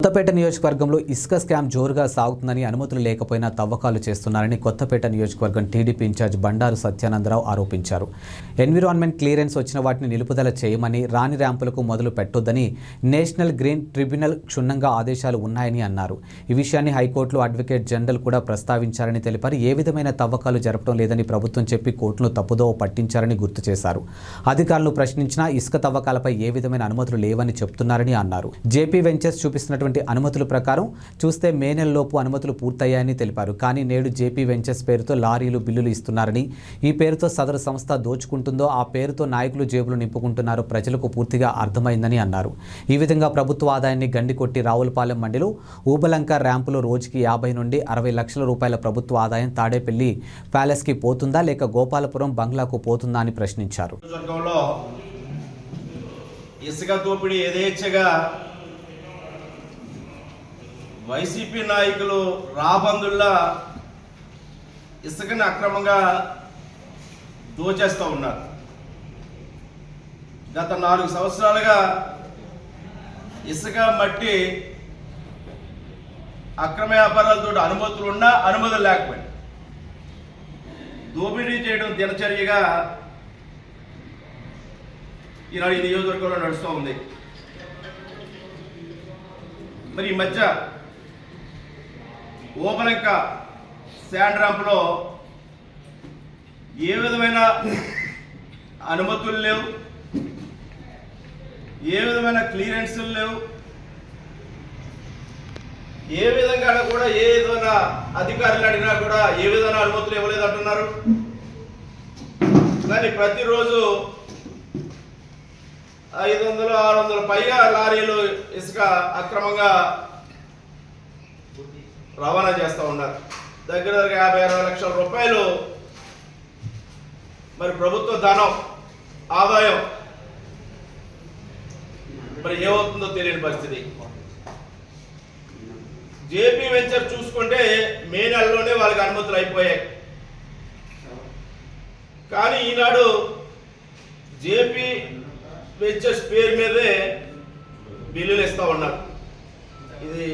కొత్తపేట నియోజకవర్గంలో ఇసుక స్కామ్ జోరుగా సాగుతుందని అనుమతులు లేకపోయినా తవ్వకాలు చేస్తున్నారని కొత్తపేట నియోజకవర్గం టీడీపీ ఇన్ఛార్జ్ బండారు సత్యానందరావు ఆరోపించారు. ఎన్విరాన్మెంట్ క్లియరెన్స్ వచ్చిన వాటిని నిలుపుదల చేయమని, రాని ర్యాంపులకు మొదలు పెట్టొద్దని నేషనల్ గ్రీన్ ట్రిబ్యునల్ క్షుణ్ణంగా ఆదేశాలు ఉన్నాయని అన్నారు. ఈ విషయాన్ని హైకోర్టులో అడ్వకేట్ జనరల్ కూడా ప్రస్తావించారని తెలిపారు. ఏ విధమైన తవ్వకాలు జరపడం లేదని ప్రభుత్వం చెప్పి కోర్టును తప్పుదోవ పట్టించారని గుర్తు చేశారు. అధికారులను ప్రశ్నించినా ఇసుక తవ్వకాలపై ఏ విధమైన అనుమతులు లేవని చెప్తున్నారని అన్నారు. జేపీ వెంచర్స్ చూపిస్తున్నటువంటి అనుమతుల ప్రకారం చూస్తే మే నెలలోపు అనుమతులు పూర్తయ్యాయని తెలిపారు. కానీ నేడు జేపీ వెంచర్స్ పేరుతో లారీలు బిల్లులు ఇస్తున్నారని, ఈ పేరుతో సదరు సంస్థ దోచుకుంటుందో ఆ పేరుతో నాయకులు జేబులు నింపుకుంటున్నారో ప్రజలకు పూర్తిగా అర్థమైందని అన్నారు. ఈ విధంగా ప్రభుత్వ ఆదాయాన్ని గండికొట్టి రావులపాలెం మండలం ఊబలంక ర్యాంపులో రోజుకి 50 నుండి 60 లక్షల రూపాయల ప్రభుత్వ ఆదాయం తాడేపల్లి ప్యాలెస్కి పోతుందా లేక గోపాలపురం బంగ్లాకు పోతుందా అని ప్రశ్నించారు. ఇసుక దోపిడీ యథేచ్ఛగా వైసీపీ నాయకులు రాబందుల్లా ఇసుకని అక్రమంగా దోచేస్తూ ఉన్నారు. గత 4 సంవత్సరాలుగా ఇసుక మట్టి అక్రమ వ్యాపారాలతో అనుమతులు ఉన్నా అనుమతులు లేకపోయినా దోపిడీ చేయడం దినచర్యగా ఈనాడు ఈ నియోజకవర్గంలో నడుస్తూ ఉంది. మరి ఈ మధ్య ఓపెనంక శాండ్ ర్యాంపులో ఏ విధమైన అనుమతులు లేవు, ఏ విధమైన క్లియరెన్స్లు లేవు, ఏ విధంగా కూడా ఏ విధమైన అధికారులు అడిగినా కూడా ఏ విధమైన అనుమతులు ఇవ్వలేదు అంటున్నారు. కానీ ప్రతిరోజు 500-600 పైగా లారీలు ఇసుక అక్రమంగా రవాణా చేస్తూ ఉన్నారు. దగ్గర 50-60 లక్షల రూపాయలు మరి ప్రభుత్వ ధనం ఆదాయం మరి ఏమవుతుందో తెలియని పరిస్థితి. జేపీ వెంచర్ చూసుకుంటే మే నెలలోనే వాళ్ళకి అనుమతులు అయిపోయాయి. కానీ ఈనాడు జేపీ వెంచర్స్ పేరు మీదే బిల్లులు ఇస్తూ ఉన్నారు. ఇది